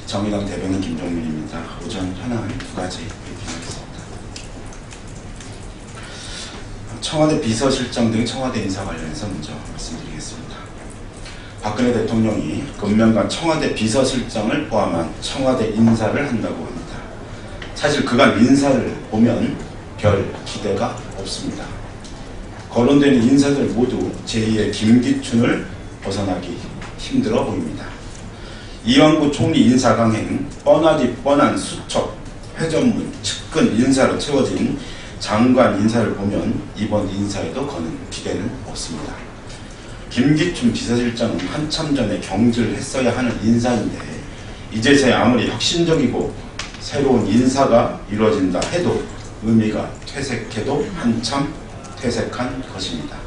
정의당 대변인 김종민입니다. 오전 현안 두 가지 브리핑하겠습니다. 청와대 비서실장 등 청와대 인사 관련해서 먼저 말씀드리겠습니다. 박근혜 대통령이 금년간 청와대 비서실장을 포함한 청와대 인사를 한다고 합니다. 사실 그간 인사를 보면 별 기대가 없습니다. 거론되는 인사들 모두 제2의 김기춘을 벗어나기 힘들어 보입니다. 이완구 총리 인사 강행, 뻔하디 뻔한 수첩, 회전문, 측근 인사로 채워진 장관 인사를 보면 이번 인사에도 거는 기대는 없습니다. 김기춘 비서실장은 한참 전에 경질을 했어야 하는 인사인데 이제서야 아무리 혁신적이고 새로운 인사가 이루어진다 해도 의미가 퇴색해도 한참 퇴색한 것입니다.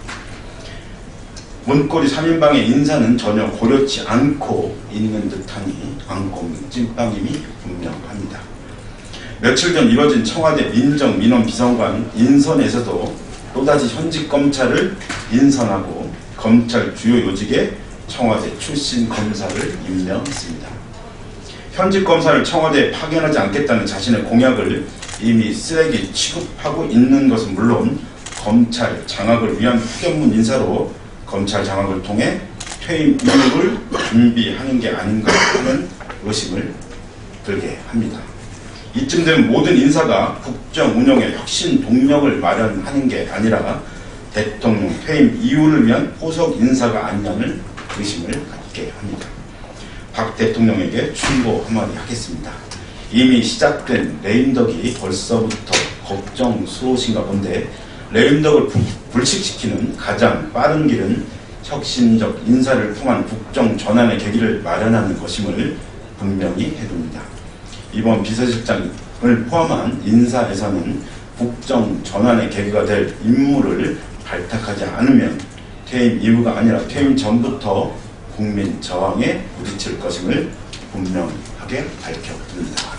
문고리 3인방의 인사는 전혀 고려치 않고 있는 듯하니 안고 찐빵임이 분명합니다. 며칠 전 이뤄진 청와대 민정민원비서관 인선에서도 또다시 현직 검찰을 인선하고 검찰 주요 요직에 청와대 출신 검사를 임명했습니다. 현직 검사를 청와대에 파견하지 않겠다는 자신의 공약을 이미 쓰레기 취급하고 있는 것은 물론 검찰 장악을 위한 파견문 인사로 검찰 장악을 통해 퇴임 이후를 준비하는 게 아닌가 하는 의심을 들게 합니다. 이쯤 되면 모든 인사가 국정 운영의 혁신 동력을 마련하는 게 아니라 대통령 퇴임 이후를 위한 포석 인사가 아니냐는 의심을 갖게 합니다. 박 대통령에게 충고 한마디 하겠습니다. 이미 시작된 레임덕이 벌써부터 걱정스러우신가 본데 레임덕을 불식시키는 가장 빠른 길은 혁신적 인사를 통한 국정 전환의 계기를 마련하는 것임을 분명히 해둡니다. 이번 비서실장을 포함한 인사에서는 국정 전환의 계기가 될 인물을 발탁하지 않으면 퇴임 이후가 아니라 퇴임 전부터 국민 저항에 부딪힐 것임을 분명하게 밝혀둡니다.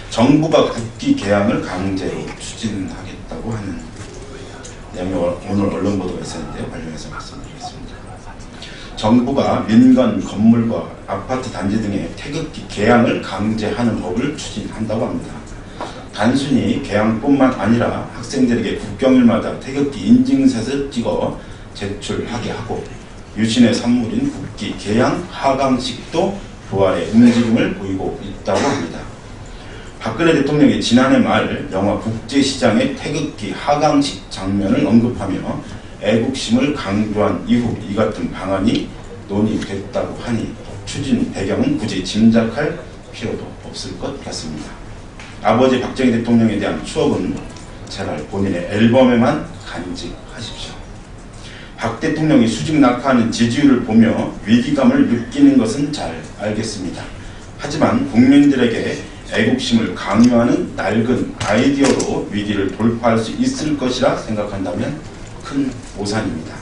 정부가 국기 개항을 강제로 추진하겠다고 하는 내용이 오늘 언론 보도가 있었는데 관련해서 말씀드리겠습니다. 정부가 민간 건물과 아파트 단지 등의 태극기 개항을 강제하는 법을 추진한다고 합니다. 단순히 개항뿐만 아니라 학생들에게 국경일마다 태극기 인증샷을 찍어 제출하게 하고 유신의 산물인 국기 개항 하강식도 부활의 움직임을 보이고 있다고 합니다. 박근혜 대통령이 지난해 말 영화 국제시장의 태극기 하강식 장면을 언급하며 애국심을 강조한 이후 이 같은 방안이 논의됐다고 하니 추진 배경은 굳이 짐작할 필요도 없을 것 같습니다. 아버지 박정희 대통령에 대한 추억은 제발 본인의 앨범에만 간직하십시오. 박 대통령이 수직 낙하하는 지지율을 보며 위기감을 느끼는 것은 잘 알겠습니다. 하지만 국민들에게 애국심을 강요하는 낡은 아이디어로 위기를 돌파할 수 있을 것이라 생각한다면 큰 오산입니다.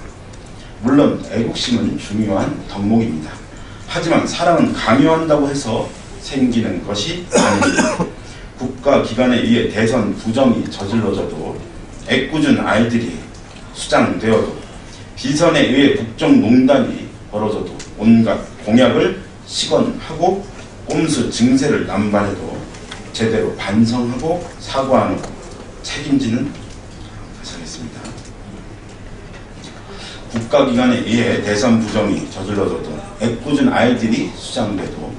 물론 애국심은 중요한 덕목입니다. 하지만 사랑은 강요한다고 해서 생기는 것이 아닙니다. 국가기관에 의해 대선 부정이 저질러져도 애꿎은 아이들이 수장되어도 비선에 의해 국정농단이 벌어져도 온갖 공약을 시건하고 꼼수 증세를 남발해도 제대로 반성하고 사과하는 책임지는 하겠습니다. 국가기관에 의해 대선 부정이 저질러져도 애꿎은 아이들이 수장돼도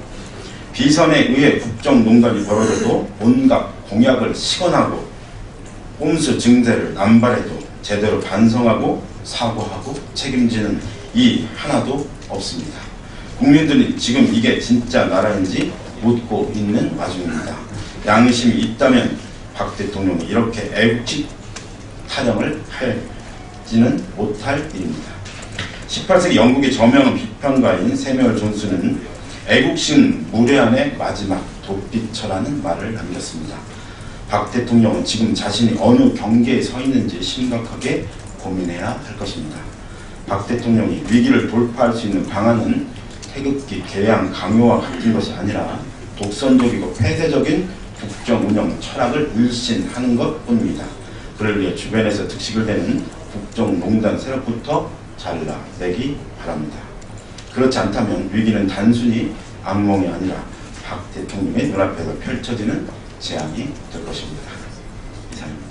비선에 의해 국정농단이 벌어져도 온갖 공약을 시건하고 꼼수 증세를 남발해도 제대로 반성하고 사과하고 책임지는 이 하나도 없습니다. 국민들이 지금 이게 진짜 나라인지 묻고 있는 와중입니다. 양심이 있다면 박 대통령이 이렇게 애국식 타령을 할지는 못할 일입니다. 18세기 영국의 저명한 비평가인 세뮤얼 존스는 애국심 무례한의 마지막 도피처라는 말을 남겼습니다. 박 대통령은 지금 자신이 어느 경계에 서 있는지 심각하게 고민해야 할 것입니다. 박 대통령이 위기를 돌파할 수 있는 방안은 태극기 개항 강요와 같은 것이 아니라 독선적이고 폐쇄적인 국정 운영 철학을 일신하는 것뿐입니다. 그를 위해 주변에서 득식을 대는 국정농단 세력부터 잘라내기 바랍니다. 그렇지 않다면 위기는 단순히 악몽이 아니라 박 대통령의 눈앞에서 펼쳐지는 재앙이 될 것입니다. 이상입니다.